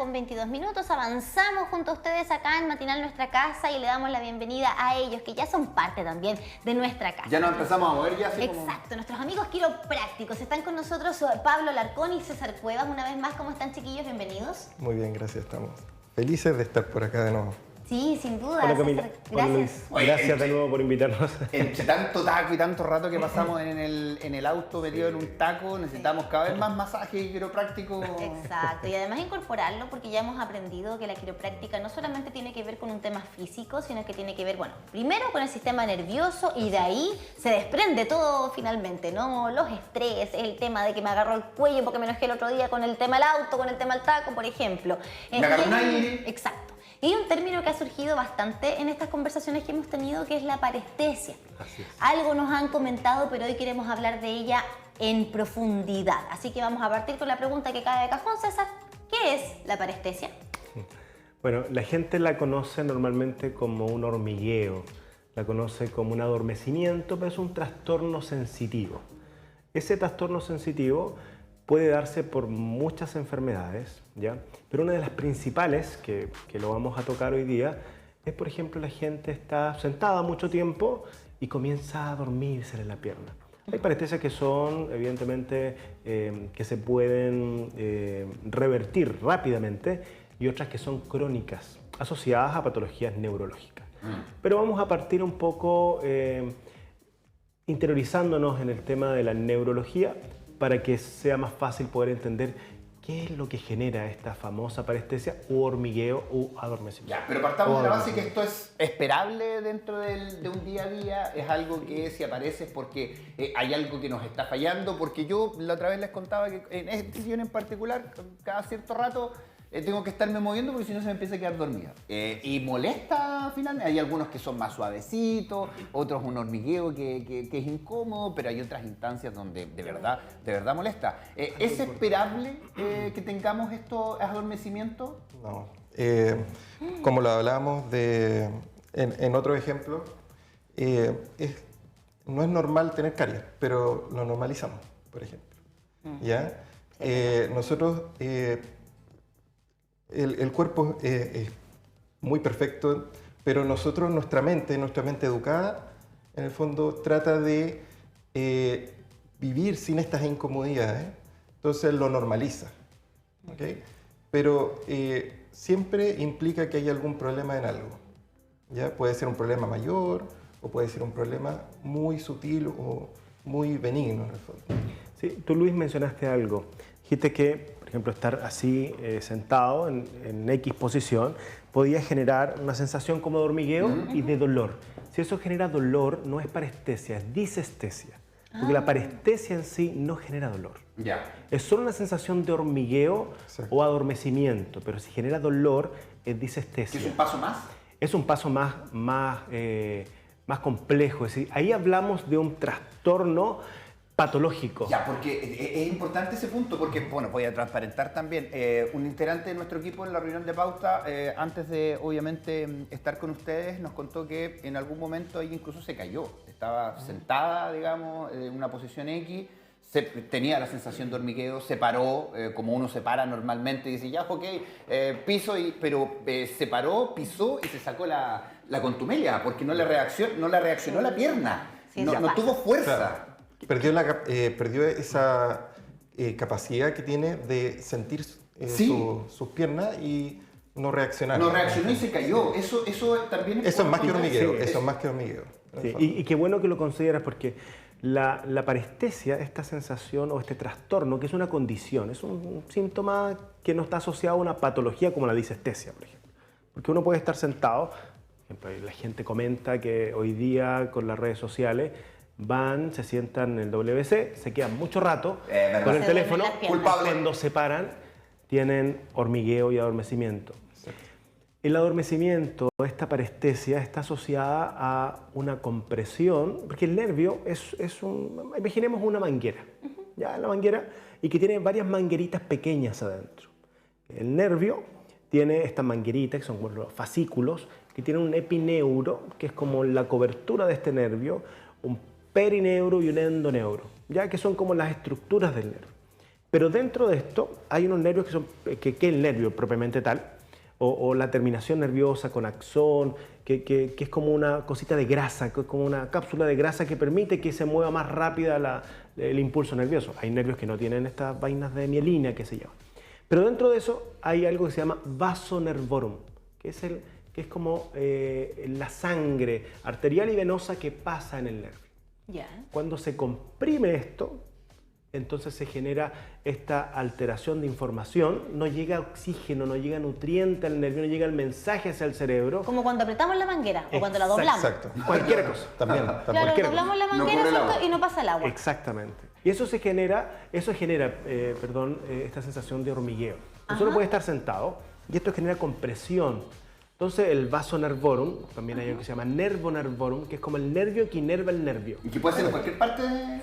con 22 minutos. Avanzamos junto a ustedes acá en Matinal Nuestra Casa y le damos la bienvenida a ellos, que ya son parte también de nuestra casa. Ya nos empezamos a mover ya. Así exacto, como... nuestros amigos quiroprácticos. Están con nosotros Pablo Alarcón y César Cuevas. Una vez más, ¿cómo están, chiquillos? Bienvenidos. Muy bien, gracias. Estamos felices de estar por acá de nuevo. Sí, sin duda. Hola, Camila. César, hola, Luis. Gracias de nuevo por invitarnos. Entre tanto taco y tanto rato que pasamos en el auto metido en un taco, necesitamos cada vez más masaje quiropráctico. Exacto, y además incorporarlo porque ya hemos aprendido que la quiropráctica no solamente tiene que ver con un tema físico, sino que tiene que ver, bueno, primero con el sistema nervioso y de ahí se desprende todo finalmente, ¿no? Los estrés, el tema de que me agarró el cuello porque me enojé el otro día con el tema del auto, con el tema del taco, por ejemplo. Me agarró un aire. Exacto. Y hay un término que ha surgido bastante en estas conversaciones que hemos tenido, que es la parestesia. Así es. Algo nos han comentado, pero hoy queremos hablar de ella en profundidad. Así que vamos a partir con la pregunta que cae de cajón, César. ¿Qué es la parestesia? Bueno, la gente la conoce normalmente como un hormigueo, la conoce como un adormecimiento, pero es un trastorno sensitivo. Ese trastorno sensitivo puede darse por muchas enfermedades, ¿ya? Pero una de las principales, que lo vamos a tocar hoy día, es, por ejemplo, la gente está sentada mucho tiempo y comienza a dormirse en la pierna. Hay parestesias que son, evidentemente, que se pueden revertir rápidamente y otras que son crónicas, asociadas a patologías neurológicas. Pero vamos a partir un poco interiorizándonos en el tema de la neurología, para que sea más fácil poder entender qué es lo que genera esta famosa parestesia o hormigueo o adormecimiento. Ya, pero partamos de la base que esto es esperable dentro de un día a día, es algo que si aparece es porque hay algo que nos está fallando, porque yo la otra vez les contaba que en este sillón en particular, cada cierto rato tengo que estarme moviendo porque si no se me empieza a quedar dormida. Y molesta finalmente. Hay algunos que son más suavecitos, otros un hormigueo que es incómodo, pero hay otras instancias donde de verdad molesta. ¿Es esperable que tengamos estos adormecimientos? No. Como lo hablábamos en otro ejemplo, no es normal tener caries, pero lo normalizamos, por ejemplo. ¿Ya? Nosotros... El cuerpo es muy perfecto, pero nosotros, nuestra mente educada, en el fondo trata de vivir sin estas incomodidades, entonces lo normaliza. ¿Okay? Pero siempre implica que hay algún problema en algo. ¿Ya? Puede ser un problema mayor o puede ser un problema muy sutil o muy benigno en el fondo. Sí, tú, Luis, mencionaste algo. Dijiste que, por ejemplo, estar así sentado en X posición podía generar una sensación como de hormigueo y de dolor. Si eso genera dolor, no es parestesia, es disestesia. Porque la parestesia en sí no genera dolor. Ya. Es solo una sensación de hormigueo o adormecimiento, pero si genera dolor, es disestesia. ¿Es un paso más? Es un paso más complejo. Es decir, ahí hablamos de un trastorno patológico. Ya, porque es importante ese punto, porque, bueno, voy a transparentar también. Un integrante de nuestro equipo en la reunión de pauta, antes de, obviamente, estar con ustedes, nos contó que en algún momento ella incluso se cayó. Estaba sentada, digamos, en una posición X, tenía la sensación de hormigueo, se paró, como uno se para normalmente, y dice, ya, ok, piso, pero se paró, pisó y se sacó la contumelia, porque no le reaccionó la pierna, Sí, no tuvo fuerza. Claro. Perdió esa capacidad que tiene de sentir sus piernas y no reaccionar. No reaccionó y se cayó. Eso también es... Eso es más que hormigueo. Sí, eso es más que hormigueo. Sí, y qué bueno que lo consideras, porque la parestesia, esta sensación o este trastorno, que es una condición, es un síntoma que no está asociado a una patología como la disestesia, por ejemplo. Porque uno puede estar sentado, por ejemplo, la gente comenta que hoy día con las redes sociales se sientan en el WC, se quedan mucho rato con el teléfono, cuando se paran tienen hormigueo y adormecimiento. El adormecimiento, esta parestesia, está asociada a una compresión, porque el nervio imaginemos una manguera, ¿ya? La manguera, y que tiene varias mangueritas pequeñas adentro. El nervio tiene estas mangueritas, que son como los fascículos, que tienen un epineuro, que es como la cobertura de este nervio, un perineuro y un endoneuro, ya que son como las estructuras del nervio. Pero dentro de esto hay unos nervios que son, que el nervio propiamente tal, o la terminación nerviosa con axón, que es como una cosita de grasa, que es como una cápsula de grasa que permite que se mueva más rápida el impulso nervioso. Hay nervios que no tienen estas vainas de mielina que se llaman. Pero dentro de eso hay algo que se llama vaso nervorum, que es como la sangre arterial y venosa que pasa en el nervio. Ya. Cuando se comprime esto, entonces se genera esta alteración de información, no llega oxígeno, no llega nutriente al nervio, no llega el mensaje hacia el cerebro. Como cuando apretamos la manguera o cuando la doblamos. Exacto. Cualquier cosa. También. Claro, cualquier cosa. doblamos la No manguera, corre el ¿cierto? agua. Y no pasa el agua. Exactamente. Y eso genera esta sensación de hormigueo. Nosotros Ajá. puede estar sentado y esto genera compresión. Entonces el vaso nervorum, también hay algo que se llama nervo nervorum, que es como el nervio que inerva el nervio. ¿Y que puede ser en cualquier parte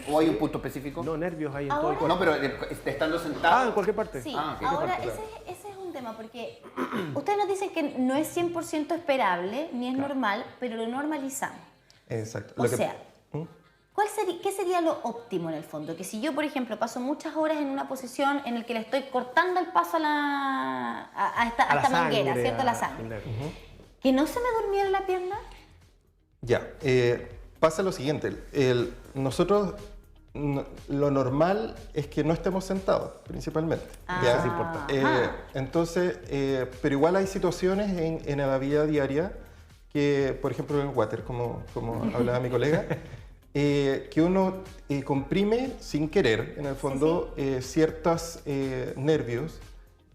o hay un punto específico? No, nervios hay en todo el Ahora- cuerpo. No, pero estando sentado. Ah, en cualquier parte. Sí, Ah, ok. ahora Claro. ese es un tema, porque ustedes nos dicen que no es 100% esperable, ni es normal, pero lo normalizamos. Exacto. O sea, ¿Mm? ¿qué sería lo óptimo en el fondo? Que si yo, por ejemplo, paso muchas horas en una posición en la que le estoy cortando el paso a esta manguera, ¿cierto? A la sangre. ¿Que no se me durmiera la pierna? Ya, pasa lo siguiente, nosotros lo normal es que no estemos sentados, principalmente. Ah, ¿ya? eso es importante. Entonces, pero igual hay situaciones en la vida diaria que, por ejemplo, en el water, como hablaba mi colega, que uno comprime sin querer, en el fondo, ciertos nervios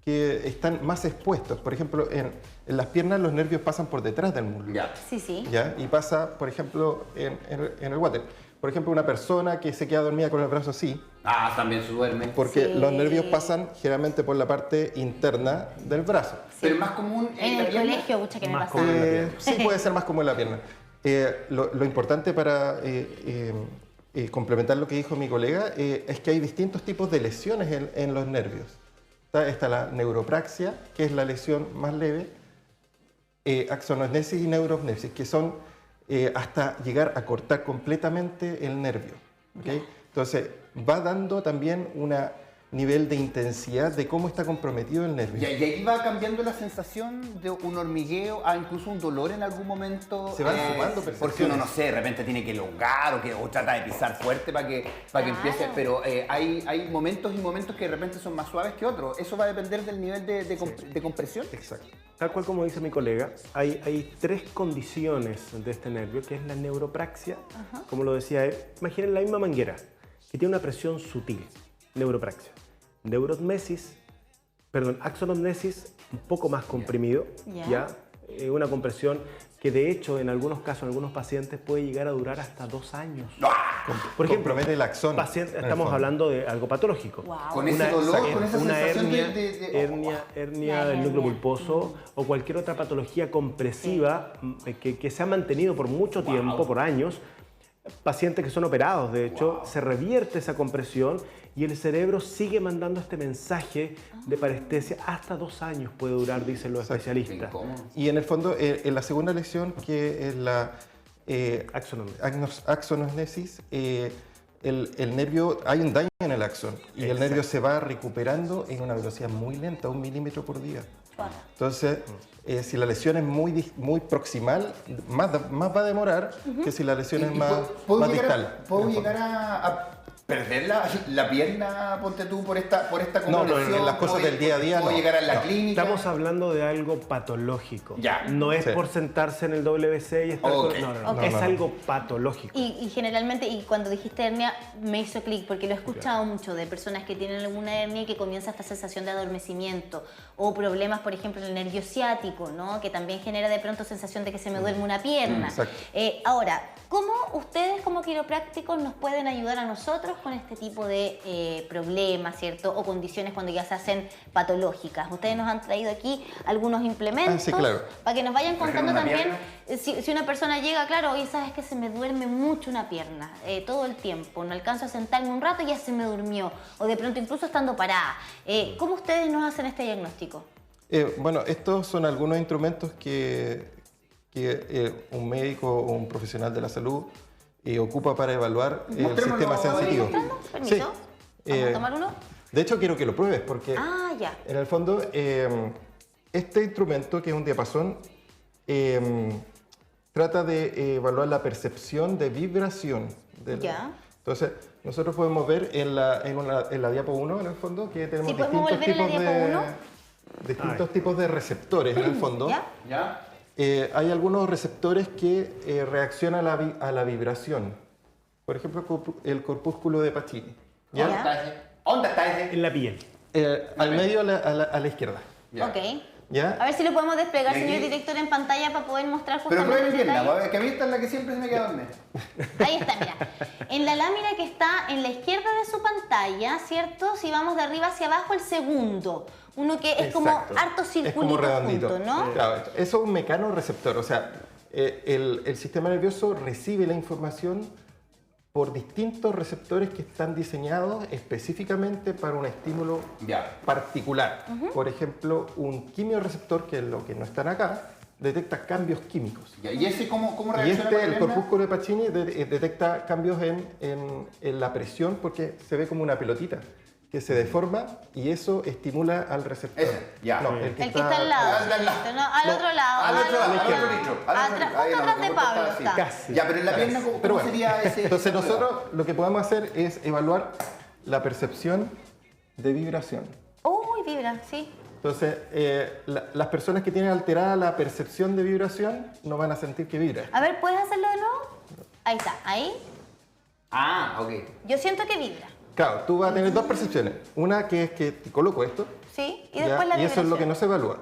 que están más expuestos. Por ejemplo, en las piernas los nervios pasan por detrás del muslo. Ya. Sí, sí. ¿Ya? Y pasa, por ejemplo, en el water. Por ejemplo, una persona que se queda dormida con el brazo así, Ah, también se duerme. porque Sí. los nervios pasan generalmente por la parte interna del brazo. Pero es más común En la el pierna. colegio, mucha que me Más pasaba. común. la pierna. Sí, puede ser más como en la pierna. Lo importante para complementar lo que dijo mi colega es que hay distintos tipos de lesiones en los nervios. Está la neuropraxia, que es la lesión más leve, axonognesis y neurognesis, que son hasta llegar a cortar completamente el nervio. ¿Ok? Entonces, va dando también un nivel de intensidad de cómo está comprometido el nervio. Y ahí va cambiando la sensación de un hormigueo a incluso un dolor en algún momento. Se van sumando Porque percepciones. uno, no sé, de repente tiene que elongar o trata de pisar fuerte para que empiece. Pero hay momentos y momentos que de repente son más suaves que otros. Eso va a depender del nivel de compresión. Exacto. Tal cual como dice mi colega, hay tres condiciones de este nervio, que es la neuropraxia, como lo decía él. Imaginen la misma manguera, que tiene una presión sutil, neuropraxia. Axonognesis, un poco más comprimido, Ya. una compresión que de hecho en algunos casos, en algunos pacientes, puede llegar a durar hasta 2 años. Por ejemplo, Compromete el axón. paciente, en el estamos fondo. hablando de algo patológico. Wow. Con ese dolor, con esa una sensación hernia, hernia La del núcleo hernia. pulposo o cualquier otra patología compresiva que se ha mantenido por mucho tiempo, por años. Pacientes que son operados, de hecho, se revierte esa compresión y el cerebro sigue mandando este mensaje de parestesia. Hasta 2 años puede durar, dicen los especialistas. Incómodo. Y en el fondo, en la segunda lesión, que es la Axonognesis. axonognesis, el nervio, hay un daño en el axón y el nervio se va recuperando en una velocidad muy lenta, 1 milímetro por día. Wow. Entonces, si la lesión es muy proximal, más va a demorar que si la lesión es más distal. ¿Puedo llegar a perder la pierna, ponte tú, por esta No, compresión? en las cosas del día a día ¿Puedo no. llegar a la No. clínica? Estamos hablando de algo patológico. Ya. No es Sí. por sentarse en el WC y estar Ok. No. Ok. Es algo patológico. Y generalmente, y cuando dijiste hernia, me hizo clic, porque lo he escuchado mucho de personas que tienen alguna hernia y que comienza esta sensación de adormecimiento, o problemas, por ejemplo, en el nervio ciático, ¿no? Que también genera de pronto sensación de que se me duerme una pierna. Exacto. Ahora, ¿cómo ustedes como quiroprácticos nos pueden ayudar a nosotros con este tipo de problemas, ¿cierto? O condiciones cuando ya se hacen patológicas. Ustedes nos han traído aquí algunos implementos sí, claro. para que nos vayan Por ejemplo, contando una también pierna. si una persona llega, claro, oye, sabes que se me duerme mucho una pierna, todo el tiempo, no alcanzo a sentarme un rato y ya se me durmió, o de pronto incluso estando parada. ¿Cómo ustedes nos hacen este diagnóstico? Bueno, estos son algunos instrumentos que un médico o un profesional de la salud ocupa para evaluar el Mostrémoslo sistema ahí. sensitivo. ¿Mostrando? Permiso. Sí. ¿Vamos a tomar uno? De hecho, quiero que lo pruebes porque Ah, ya. en el fondo este instrumento, que es un diapasón, trata de evaluar la percepción de vibración. Ya. Entonces, nosotros podemos ver en la diapo 1, en el fondo, que tenemos ¿Sí podemos volver a la diapo 1? distintos tipos de receptores, en el fondo. ¿Ya? ¿Ya? Hay algunos receptores que reaccionan a la vibración. Por ejemplo, el corpúsculo de Pacini. ¿Ya? ¿Dónde está ese? ¿Dónde está ese? En la piel. Al medio, a la izquierda. Ya. Ok. ¿Ya? A ver si lo podemos desplegar, Y aquí- señor director, en pantalla para poder mostrar Pero justamente prueben el bien, detalle. que a mí esta es la que siempre se me queda dormida. Ahí está, mira. En la lámina que está en la izquierda de su pantalla, ¿cierto? Si vamos de arriba hacia abajo, el segundo. Uno que es como Exacto. harto Es como circulito redondito. junto, ¿no? Claro, eso es un mecanorreceptor, o sea, el sistema nervioso recibe la información por distintos receptores que están diseñados específicamente para un estímulo Ya. particular. Por ejemplo, un quimioreceptor, que es lo que no están acá, detecta cambios químicos. Ya. ¿Y ese cómo Y reacciona con la el pierna? corpúsculo de Pacini detecta cambios en la presión porque se ve como una pelotita que se deforma y eso estimula al receptor. Ese, ya. No, El que está al lado, al lado. ¿cierto? No, al otro lado. Al otro lado, al otro izquierda. litro. Justo atrás de Pablo está. Casi. Ya, pero en la pierna, Pero ¿cómo bueno, sería ese? entonces nosotros lo que podemos hacer es evaluar la percepción de vibración. Uy, vibra, sí. Entonces, las personas que tienen alterada la percepción de vibración no van a sentir que vibra. A ver, ¿puedes hacerlo de nuevo? Ahí está, ahí. Ah, ok. Yo siento que vibra, Claro, tú vas a tener dos percepciones. Una que es que te coloco esto, ¿sí? Y ¿ya? después la Y eso es lo que vibración. no se evalúa.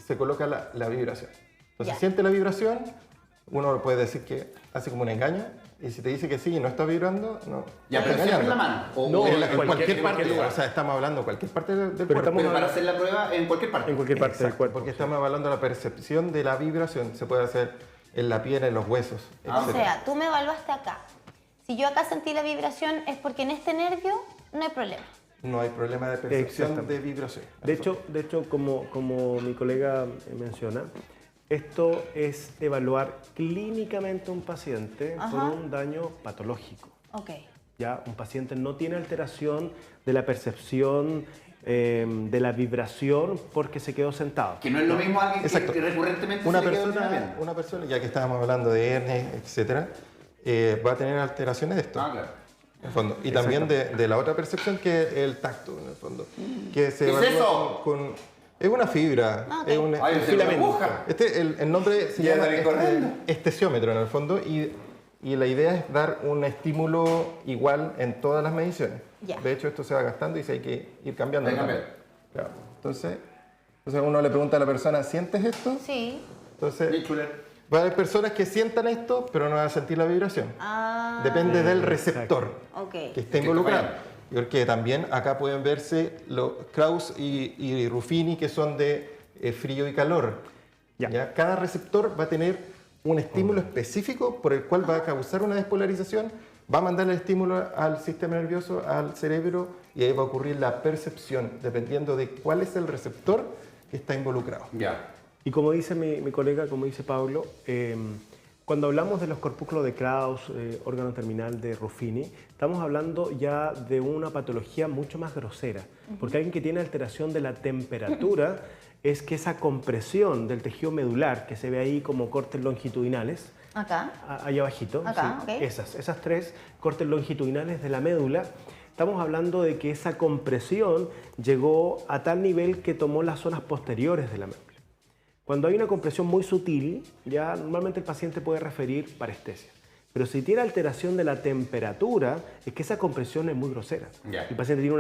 Se coloca la vibración. Entonces, Ya. siente la vibración, uno puede decir que hace como un engaño, y si te dice que sí y no está vibrando, no. Ya, está pero siempre en la engañando. mano. O, No, o En, en en cualquier parte, lugar. o sea, estamos hablando de cualquier parte del Pero cuerpo. estamos Pero para hacer la prueba en cualquier parte. En cualquier parte del Exacto, cuerpo. porque estamos evaluando la percepción de la vibración. Se puede hacer en la piel, en los huesos, Ah, O etcétera. sea, tú me evaluaste acá. Si yo acá sentí la vibración es porque en este nervio no hay problema. No hay problema de percepción Exactamente. de vibración. De hecho como mi colega menciona, esto es evaluar clínicamente a un paciente por Ajá. un daño patológico. Ok. Ya, un paciente no tiene alteración de la percepción de la vibración porque se quedó sentado. Que no es lo mismo alguien Exacto. que recurrentemente una se le queda dormida la persona, pierna. una persona, ya que estábamos hablando de hernias, etcétera, va a tener alteraciones de esto. Ah, claro. En el fondo. Y también de la otra percepción que es el tacto, en el fondo. Que se ¿Qué es evalúa eso? es una fibra. Ah, ok. Es un Ay, se me aguja. el nombre se Ya llama salí corriendo. estesiómetro en el fondo y la idea es dar un estímulo igual en todas las mediciones. Ya. De hecho, esto se va gastando y se hay que ir cambiando. Hay que también. Claro. Entonces uno le pregunta a la persona, ¿sientes esto? Sí. Entonces, Bien chulero. va a haber personas que sientan esto, pero no van a sentir la vibración. Ah. Depende del receptor Ok. que esté está involucrado. fallando. Porque también acá pueden verse los Krauss y Ruffini, que son de frío y calor. Ya. ¿Ya? Cada receptor va a tener un estímulo específico por el cual va a causar una despolarización, va a mandar el estímulo al sistema nervioso, al cerebro, y ahí va a ocurrir la percepción, dependiendo de cuál es el receptor que está involucrado. Ya. Y como dice mi colega, como dice Pablo, cuando hablamos de los corpúsculos de Krauss, órgano terminal de Ruffini, estamos hablando ya de una patología mucho más grosera, porque alguien que tiene alteración de la temperatura es que esa compresión del tejido medular, que se ve ahí como cortes longitudinales, Acá. allá abajito, Acá, sí, ok. esas tres cortes longitudinales de la médula, estamos hablando de que esa compresión llegó a tal nivel que tomó las zonas posteriores de la médula. Cuando hay una compresión muy sutil, ya normalmente el paciente puede referir parestesia. Pero si tiene alteración de la temperatura, es que esa compresión es muy grosera. Ya. El paciente tiene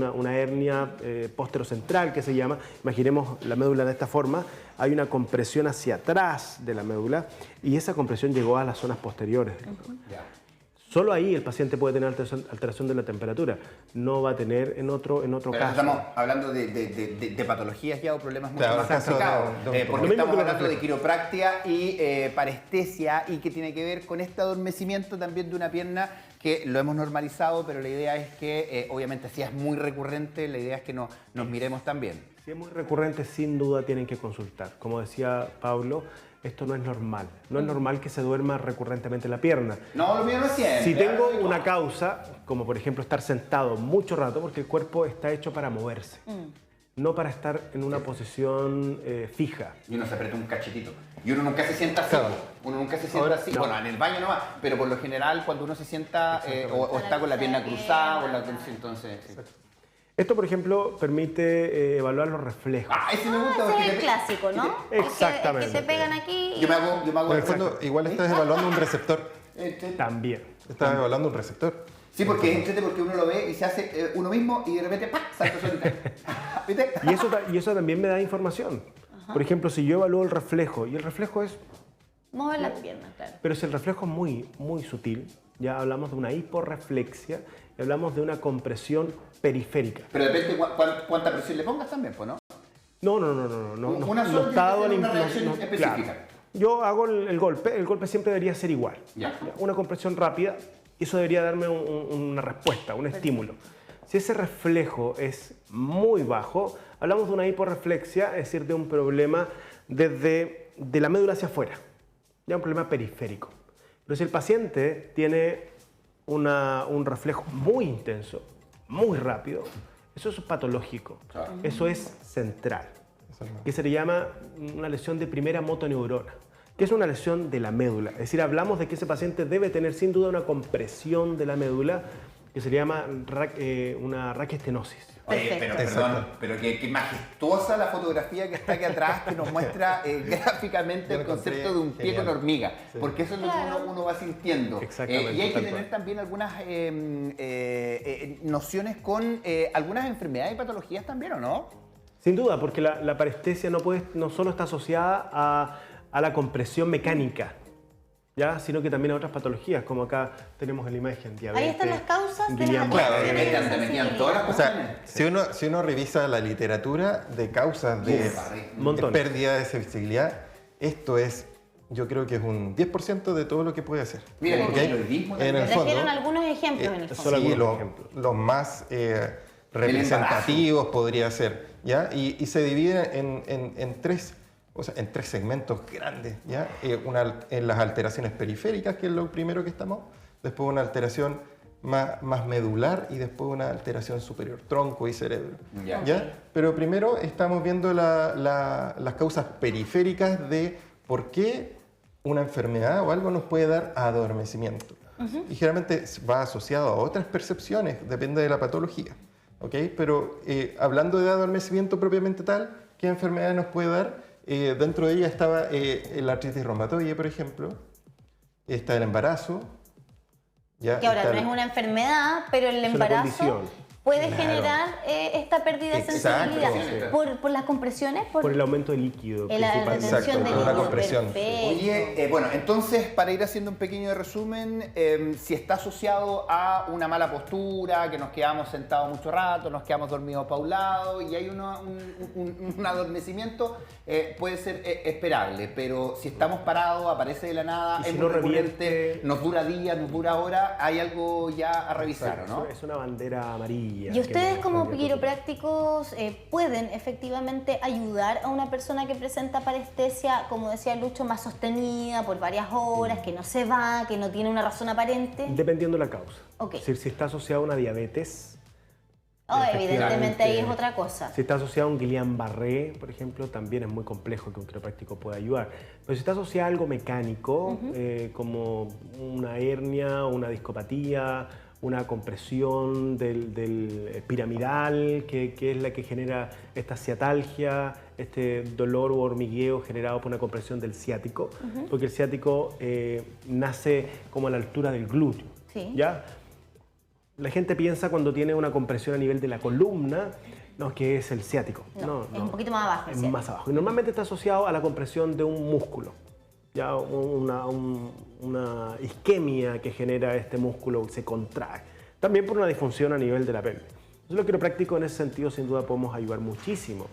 una hernia posterocentral que se llama, imaginemos la médula de esta forma, hay una compresión hacia atrás de la médula y esa compresión llegó a las zonas posteriores. Ya. Solo ahí el paciente puede tener alteración de la temperatura, no va a tener en otro Pero caso. estamos hablando de patologías ya o problemas mucho Claro, más estamos complicados. hablando de un Porque Lo mismo estamos que los hablando de reflejos. quiropráctica y parestesia y que tiene que ver con este adormecimiento también de una pierna que lo hemos normalizado, pero la idea es que obviamente si es muy recurrente, la idea es que nos miremos también. Si es muy recurrente, sin duda tienen que consultar. Como decía Pablo, esto no es normal. No es normal que se duerma recurrentemente la pierna. No, lo mío no es siempre. Si tengo una causa, como por ejemplo estar sentado mucho rato, porque el cuerpo está hecho para moverse, no para estar en una posición fija. Y uno se aprieta un cachetito. Y uno nunca se sienta así. Claro. Uno nunca se sienta así. no. Bueno, en el baño nomás. Pero por lo general, cuando uno se sienta o está con la pierna cruzada, entonces... sí. Esto, por ejemplo, permite evaluar los reflejos. Ah, ese me gusta. Ese porque es el te- clásico, ¿no? Exactamente. El que te pegan aquí. Yo me hago En el fondo, igual estás evaluando un receptor. También. Estás evaluando un receptor. Sí, porque es entrete porque uno lo ve y se hace uno mismo y de repente ¡pam! Salta solita. ¿Viste? Y eso también me da información. Por ejemplo, si yo evalúo el reflejo, y el reflejo es... Mover la pierna, claro. Pero si el reflejo es muy, muy sutil, ya hablamos de una hiporreflexia y hablamos de una compresión periférica. Pero depende cuánta presión le pongas también, pues, ¿no? No Una sola está dado tiene al una reacción claro. específica. Yo hago el golpe siempre debería ser igual. Ya. Una compresión rápida, eso debería darme una respuesta, un estímulo. Si ese reflejo es muy bajo, hablamos de una hiporreflexia, es decir, de un problema desde de la médula hacia afuera, ya un problema periférico. Pero si el paciente tiene un reflejo muy intenso, muy rápido, eso es patológico, Claro. eso es central, que se le llama una lesión de primera motoneurona, que es una lesión de la médula. Es decir, hablamos de que ese paciente debe tener sin duda una compresión de la médula, que se le llama una raquiestenosis. Oye, Perfecto. pero perdón, pero qué majestuosa la fotografía que está aquí atrás que nos muestra gráficamente Yo el lo concepto encontré de un pie genial. con hormiga, Sí. porque eso es lo que Claro. uno va sintiendo. Exactamente, Y hay que tal tener cual. también algunas nociones con algunas enfermedades y patologías también, ¿o no? Sin duda, porque la parestesia no solo está asociada a la compresión mecánica, ¿ya? Sino que también a otras patologías, como acá tenemos en la imagen, diabetes. Ahí están las causas de las Guillain-Barré. Claro, alteraciones metían- de te metían sensibilidad. todas las O sea, si uno revisa la literatura de causas de, Montón. pérdida de sensibilidad, esto es, yo creo que es un 10% de todo lo que puede hacer. Mira, el ¿Ok? hipotiroidismo En el también. Trajeron fondo, algunos ejemplos en el fondo. Solo sí, algunos ejemplos. los más representativos podría ser, ¿ya? Y se divide en tres, o sea, en tres segmentos grandes, ¿ya? En las alteraciones periféricas, que es lo primero que estamos, después una alteración más medular y después una alteración superior, tronco y cerebro, Ya. ¿ya? Pero primero estamos viendo las causas periféricas de por qué una enfermedad o algo nos puede dar adormecimiento. Y generalmente va asociado a otras percepciones, depende de la patología. ¿Ok? Pero hablando de adormecimiento propiamente tal, ¿qué enfermedad nos puede dar? Dentro de ella estaba la artritis reumatoide, por ejemplo. Está el embarazo. ¿ya? Que ahora Está no es una enfermedad, pero el Es una embarazo condición. puede Claro. generar esta pérdida de Exacto. sensibilidad. ¿Por las compresiones? Por el aumento de líquido, la principalmente. retención Exacto, de por una líquido. compresión. Perfecto. Oye, bueno, entonces para ir haciendo un pequeño resumen, si está asociado a una mala postura, que nos quedamos sentados mucho rato, nos quedamos dormidos paulados y hay un adormecimiento, puede ser esperable, pero si estamos parados, aparece de la nada, Y si es no muy recurrente, revierte- nos dura días, nos dura horas, hay algo ya a revisar, ¿o no? Es una bandera amarilla. ¿Y que ustedes nos como habría quiroprácticos pueden efectivamente ayudar a una persona que presenta parestesia, como decía Lucho, más sostenida por varias horas, que no se va, que no tiene una razón aparente? Dependiendo de la causa. Ok. Es decir, si está asociado a una diabetes, Evidentemente ahí es efectivamente, otra cosa. Si está asociado a un Guillain-Barré, por ejemplo, también es muy complejo que un quiropráctico pueda ayudar. Pero si está asociado a algo mecánico, como una hernia, una discopatía, una compresión del piramidal, que es la que genera esta ciatalgia, este dolor o hormigueo generado por una compresión del ciático, porque el ciático nace como a la altura del glúteo. Sí. ¿Ya? La gente piensa cuando tiene una compresión a nivel de la columna, no, que es el ciático. No, es un poquito más abajo el Es ciático. más abajo. Y normalmente está asociado a la compresión de un músculo. Ya una isquemia que genera este músculo se contrae. También por una disfunción a nivel de la pelvis. Entonces Lo quiropráctico en ese sentido sin duda podemos ayudar muchísimo.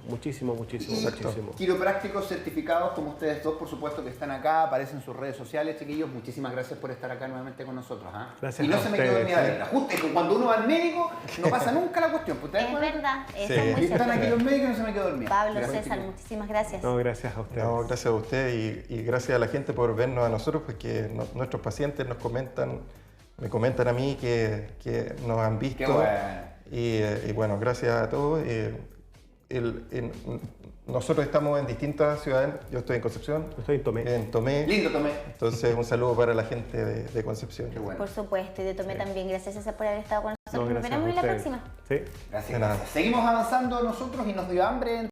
Quiroprácticos certificados como ustedes dos, por supuesto, que están acá, aparecen en sus redes sociales, chiquillos. Muchísimas gracias por estar acá nuevamente con nosotros. Gracias y no a se me ustedes. quedó dormida verla. Justo cuando uno va al médico, no pasa nunca la cuestión. ¿Ustedes Es verdad, eso Sí. es muy Y están cierto. aquí los médicos y no se me quedó dormida. Pablo, Gracias, César, chiquillos. muchísimas gracias. No, gracias a ustedes. No, gracias a usted y gracias a la gente por vernos a nosotros, porque nuestros pacientes me comentan a mí que nos han visto. Qué bueno. Y bueno, gracias a todos. Nosotros estamos en distintas ciudades. Yo estoy en Concepción. Yo estoy en Tomé. En Tomé. Lindo, Tomé. Entonces, un saludo para la gente de Concepción. Qué bueno. Por supuesto, y de Tomé también. Gracias, César, por haber estado con No, nosotros. Nos gracias veremos a en la ustedes. próxima. Sí. Gracias, De nada. gracias. Seguimos avanzando nosotros y nos dio hambre.